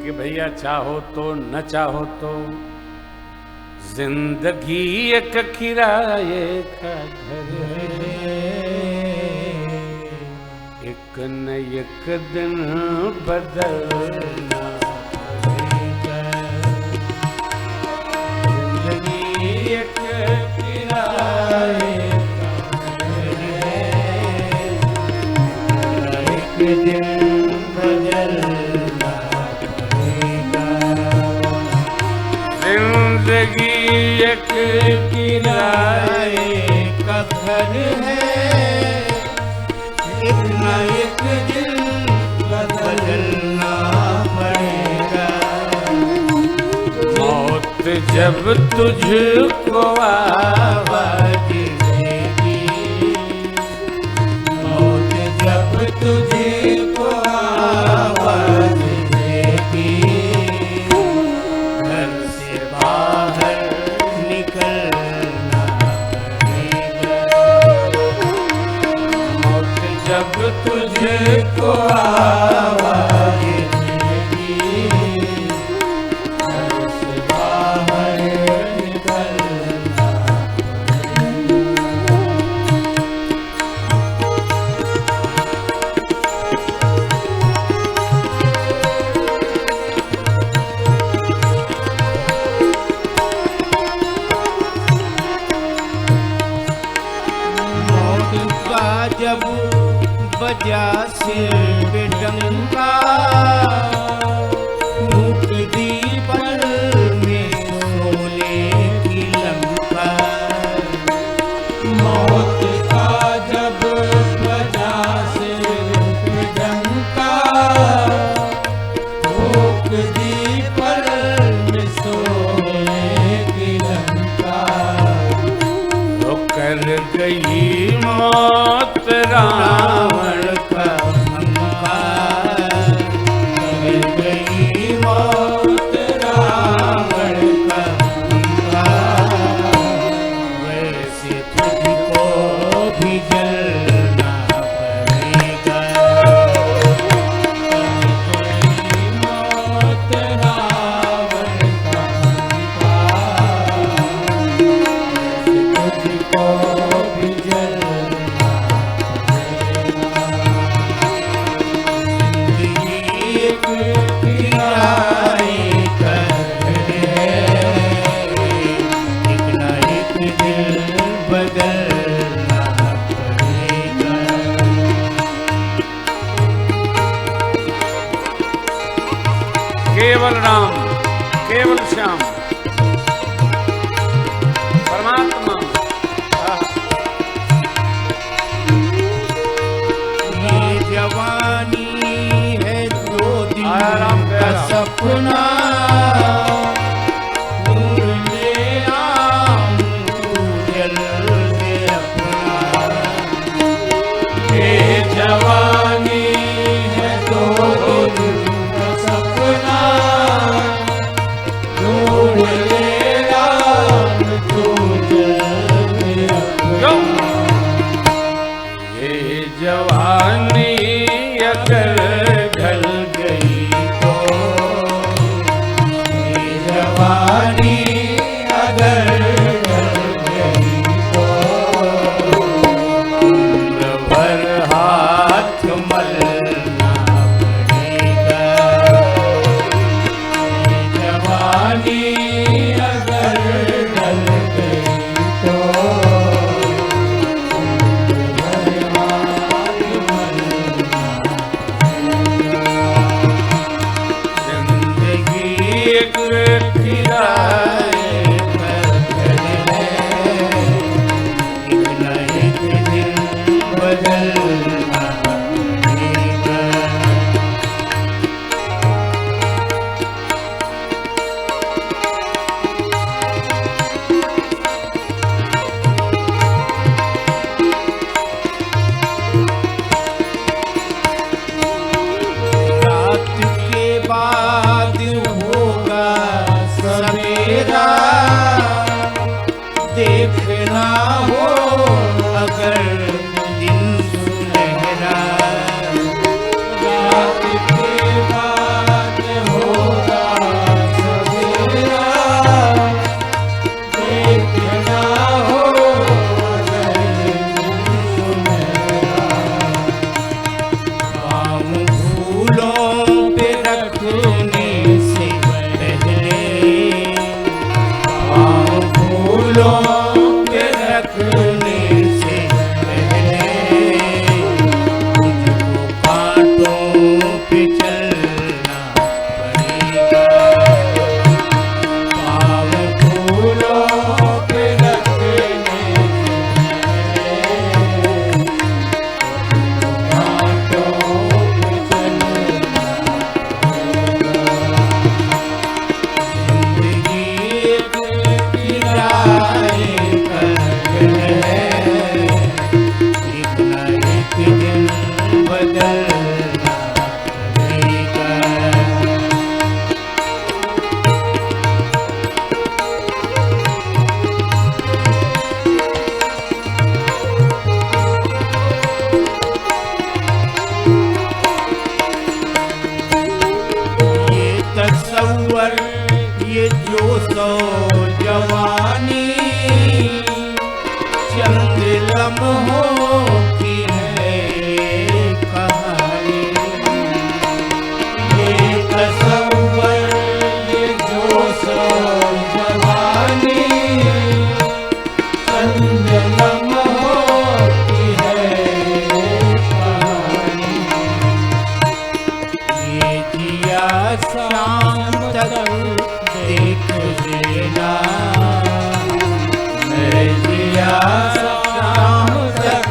कि भैया चाहो तो न चाहो तो जिंदगी एक किराए का घर है, एक न एक दिन बदलना पड़ेगा। जिंदगी एक किराए का घर है, एक दिन बदलना। जिंदगी एक किराए का घर है, एक न एक दिन बदलना पड़ेगा। मौत जब तुझको आवाज देगी, मौत जब तुझको आवाज देगी, घर से बाहर निकलना पड़ेगा। मौत जब तुझको आवाज देगी, घर से बाहर निकलना जब बजा सिर पे डंका, मुक्ति पल में सोने की लंका। मौत का जब बजा सिर पे डंका, मुक्ति पल में सोने की लंका। वो कर गई मौत रावण का हंकार, कर गई मौत रावण का हंकार। वैसे तुझको भी जलना पड़ेगा, कर गई मौत रावण का हंकार। वैसे तुझको भी जलना। केवल राम, केवल श्याम, परमात्मा। ये जवानी है दो दिन का सपना, ढूंढ ले राम तू जल्दी अपना। ये जवानी है दो दिन का सपना, ढूंढ ले राम तू जल्दी अपना। ये जवानी अगर ढल गई तो, ये जवानी अगर ढल गई तो, उम्र भर हाथ मलना पड़ेगा। ये जवानी अगर ढल गई तो, एक किराए का घर है, एक न एक दिन बदलना पड़ेगा। रात के बाद होगा सवेरा, सो जवानी चंद लम्हों की है कहानी। ये तसव्वुर ये जोश जवानी चंद लम्हों की है कहानी। ये जिया शाम तक देख लेना, मैं जिया शाम तक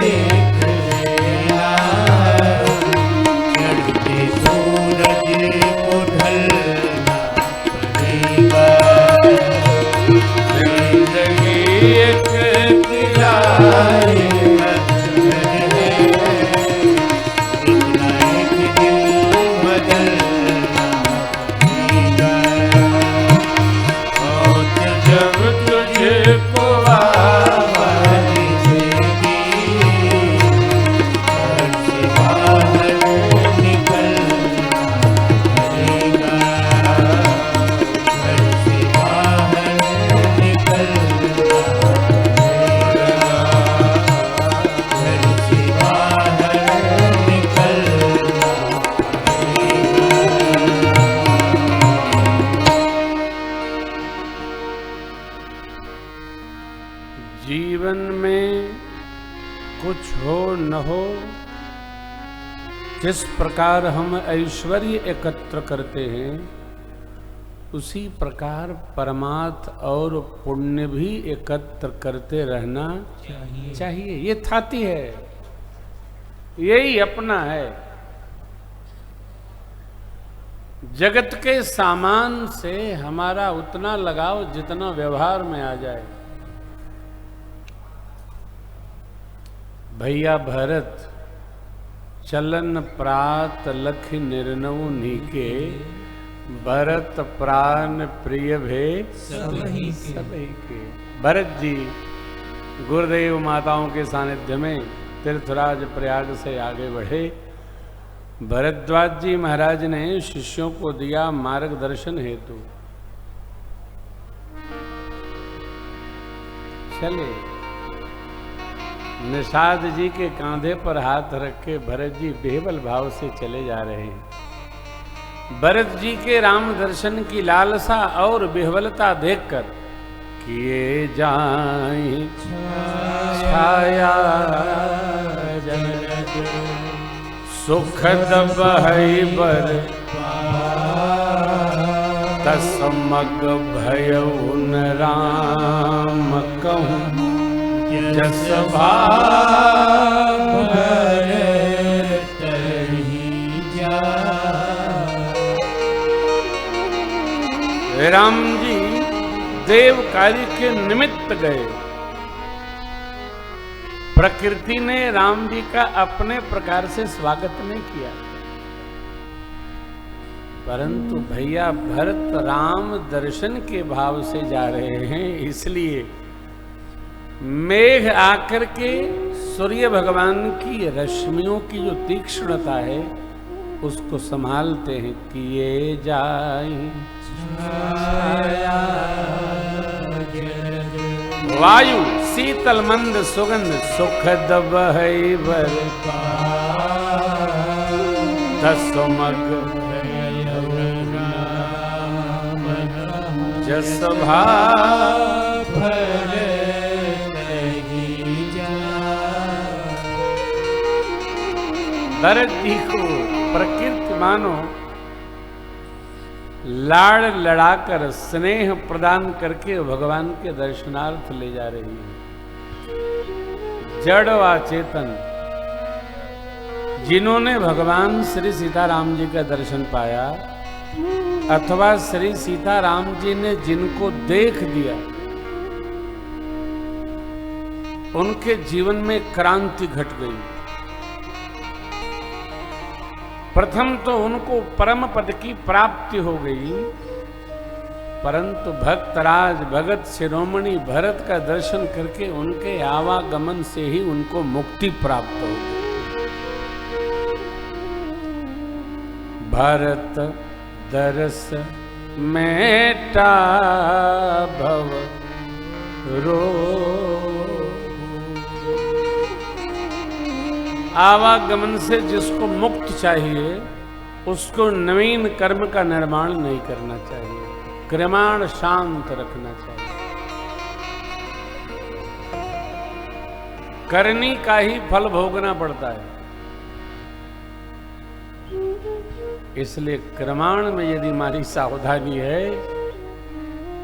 देख लेना। चढ़ते सूरज को ढलना पड़ेगा, जिंदगी एक किराए पर है, इतना एक दिन बदलना पड़ेगा। मौत जब तुझे को आवाज़ देगी, घर से बाहर निकलना पड़ेगा, घर से बाहर निकलना पड़ेगा, घर से बाहर निकलना जीवन में कुछ हो न हो, जिस प्रकार हम ऐश्वर्य एकत्र करते हैं उसी प्रकार परमार्थ और पुण्य भी एकत्र करते रहना चाहिए। ये थाती है, यही अपना है। जगत के सामान से हमारा उतना लगाव जितना व्यवहार में आ जाए। भैया भरत चलन प्रात लख निर्नव नीके, भरत प्राण प्रिय भे सबही सबही के। भरत जी गुरुदेव माताओं के सानिध्य में तीर्थराज प्रयाग से आगे बढ़े। भरद्वाज जी महाराज ने शिष्यों को दिया मार्गदर्शन हेतु। चले निषाद जी के कांधे पर हाथ रख के भरत जी बेहबल भाव से चले जा रहे हैं। भरत जी के राम दर्शन की लालसा और बेहबलता देखकर किए जाए छाया जलद, सुखद बहै बर तसमग भयउ न राम कहूँ, जस भाव भरत ही जाए। राम जी देव कार्य के निमित्त गए। प्रकृति ने राम जी का अपने प्रकार से स्वागत नहीं किया, परंतु भैया भरत राम दर्शन के भाव से जा रहे हैं, इसलिए मेघ आकर के सूर्य भगवान की रश्मियों की जो तीक्ष्णता है उसको संभालते हैं। किए जाए वायु शीतल मंद सुगंध, सुखद बहै बर तसमग जस भाव भरत जी को प्रकृति मानो लाड़ लड़ाकर स्नेह प्रदान करके भगवान के दर्शनार्थ ले जा रही है। जड़ व चेतन जिन्होंने भगवान श्री सीताराम जी का दर्शन पाया अथवा श्री सीताराम जी ने जिनको देख दिया, उनके जीवन में क्रांति घट गई। प्रथम तो उनको परम पद की प्राप्ति हो गई, परंतु भक्तराज भगत शिरोमणि भरत का दर्शन करके उनके आवागमन से ही उनको मुक्ति प्राप्त हो गई। भरत दरस मेटा भव रो। आवागमन से जिसको मुक्त चाहिए उसको नवीन कर्म का निर्माण नहीं करना चाहिए, क्रमाण शांत रखना चाहिए। करनी का ही फल भोगना पड़ता है। इसलिए क्रमाण में यदि हमारी सावधानी है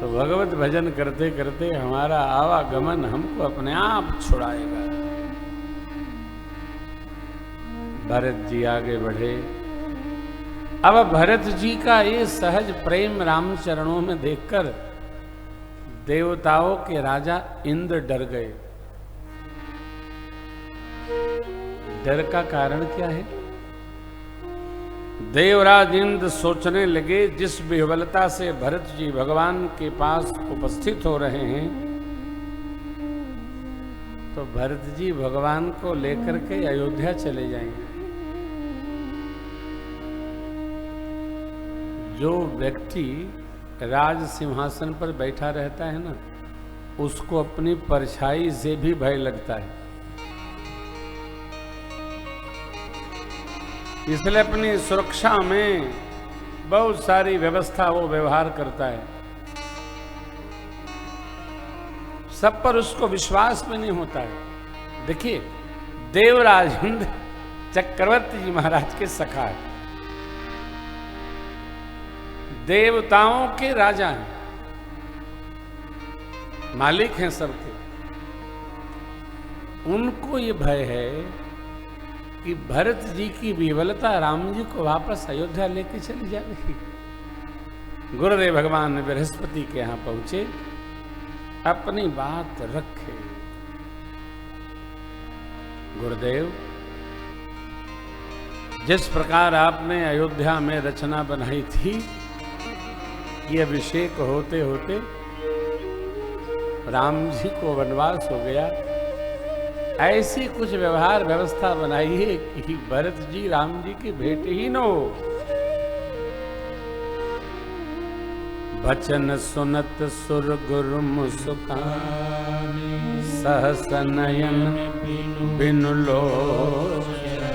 तो भगवत भजन करते करते हमारा आवागमन हमको अपने आप छुड़ाएगा। भरत जी आगे बढ़े। अब भरत जी का ये सहज प्रेम राम चरणों में देखकर देवताओं के राजा इंद्र डर गए। डर का कारण क्या है? देवराज इंद्र सोचने लगे, जिस विह्वलता से भरत जी भगवान के पास उपस्थित हो रहे हैं तो भरत जी भगवान को लेकर के अयोध्या चले जाएंगे। जो व्यक्ति राज सिंहासन पर बैठा रहता है ना, उसको अपनी परछाई से भी भय लगता है। इसलिए अपनी सुरक्षा में बहुत सारी व्यवस्था वो व्यवहार करता है। सब पर उसको विश्वास में नहीं होता है। देखिए, देवराज इंद्र चक्रवर्ती जी महाराज के सखा है, देवताओं के राजा हैं, मालिक हैं सबके। उनको ये भय है कि भरत जी की विह्वलता राम जी को वापस अयोध्या लेके चली जाएगी। गुरुदेव भगवान बृहस्पति के यहां पहुंचे, अपनी बात रखे। गुरुदेव, जिस प्रकार आपने अयोध्या में रचना बनाई थी, ये अभिषेक होते होते राम जी को वनवास हो गया। ऐसी कुछ व्यवहार व्यवस्था बनाइए कि भरत जी राम जी की भेंट ही न हो। बचन सुनत सुर गुरु मुस्कानी, सहस नयन बिनु लोचन।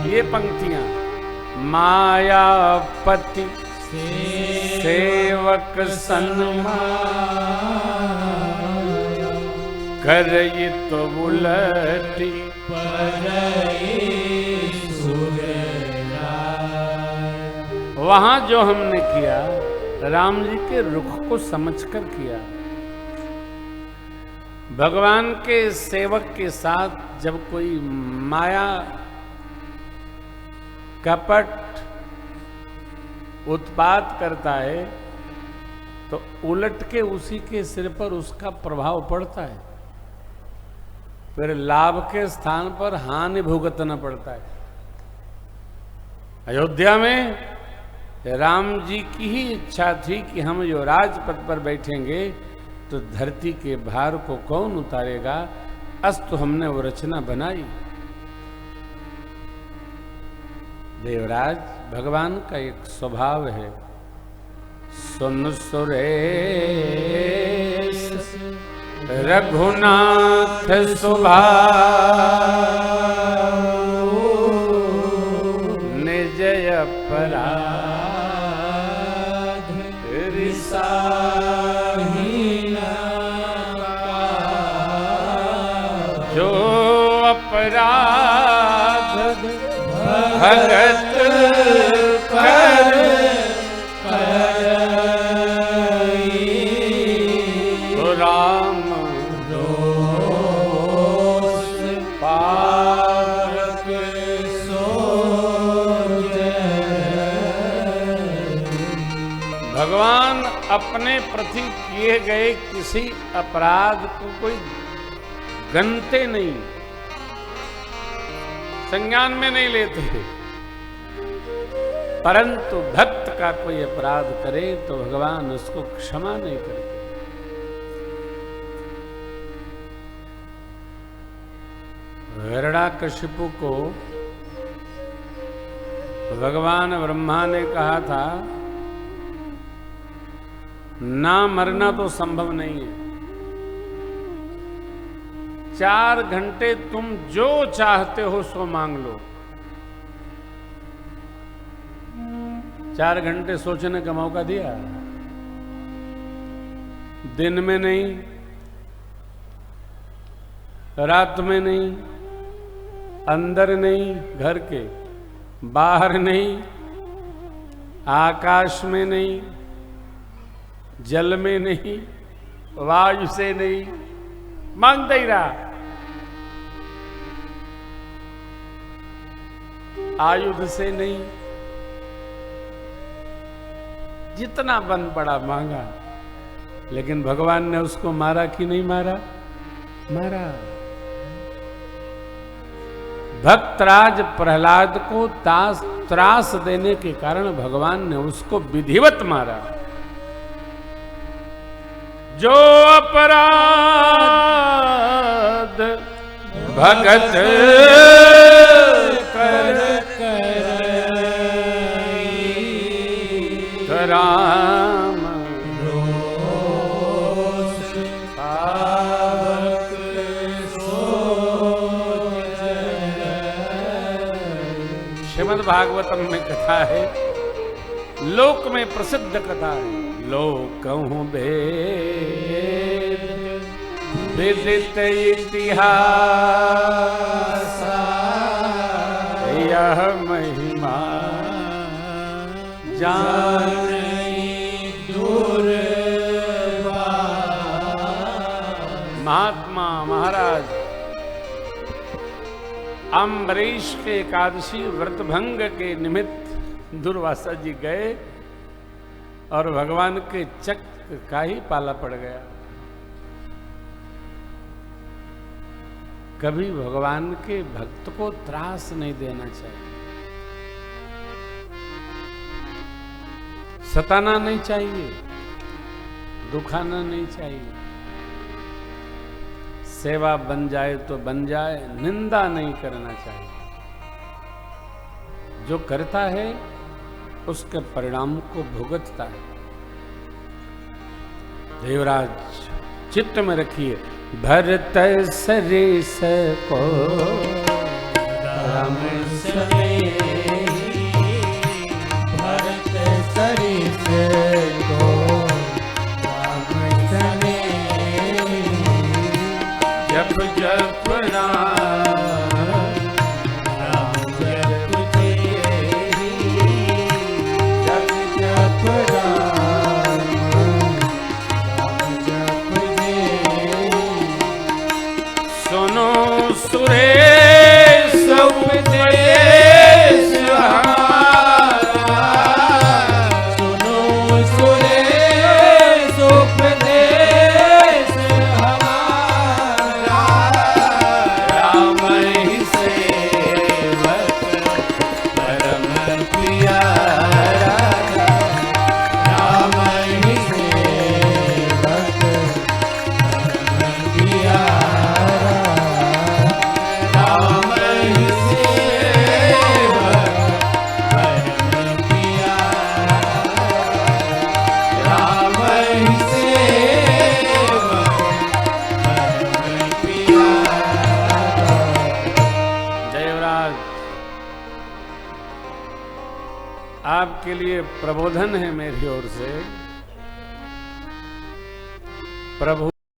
ये पंक्तियां मायापति सेवक सन्मान, करई तो उलटी वहां जो हमने किया राम जी के रुख को समझकर किया। भगवान के सेवक के साथ जब कोई माया कपट उत्पात करता है तो उलट के उसी के सिर पर उसका प्रभाव पड़ता है, फिर लाभ के स्थान पर हानि भुगतना पड़ता है। अयोध्या में राम जी की ही इच्छा थी कि हम जो राजपथ पर बैठेंगे तो धरती के भार को कौन उतारेगा। अस्तु हमने वो रचना बनाई। देवराज, भगवान का एक स्वभाव है, सुन सुरेश रघुनाथ सुभाव, निज अपराध जो अपराध भगत कर तो राम रोष पारक सोच। भगवान अपने प्रति किए गए किसी अपराध को कोई गनते नहीं, संज्ञान में नहीं लेते, परंतु भक्त का कोई अपराध करे तो भगवान उसको क्षमा नहीं करते। हिरण्याकशिपु को भगवान ब्रह्मा ने कहा था ना मरना तो संभव नहीं है। 4 घंटे तुम जो चाहते हो सो मांग लो। 4 घंटे सोचने का मौका दिया, दिन में नहीं, रात में नहीं, अंदर नहीं घर के, बाहर नहीं, आकाश में नहीं, जल में नहीं, वायु से नहीं, मांगता ही रहा। आयुध से नहीं, जितना बन पड़ा मांगा, लेकिन भगवान ने उसको मारा कि नहीं मारा? मारा। भक्तराज प्रहलाद को त्रास देने के कारण भगवान ने उसको विधिवत मारा। जो अपराध भगत कर राम श्रीमद् भागवतम में कथा है, लोक में प्रसिद्ध कथा है। लोकहु वेद विदित इतिहास, यह महिमा जाने महात्मा महाराज अम्बरीश के एकादशी व्रत भंग के निमित्त दुर्वासा जी गए और भगवान के चक्र का ही पाला पड़ गया। कभी भगवान के भक्त को त्रास नहीं देना चाहिए, सताना नहीं चाहिए, दुखाना नहीं चाहिए। सेवा बन जाए तो बन जाए, निंदा नहीं करना चाहिए। जो करता है उसके परिणाम को भुगतता है। देवराज चित्त में रखिए, भरत सरिस को राम भरत सरिस को राम सने, जप जप राम जप तेरी, जप जप राम जप तेरी। सुनो सुरेश उपदेश हमारा, सुनो सुरेश उपदेश हमारा, राम ही सेवक परम प्यारा, राम ही सेवक परम प्यारा, राम ही सेवक परम प्यारा, राम ही सेवक परम प्यारा। जयवराज, आपके लिए प्रबोधन है मेरी ओर से। प्रभु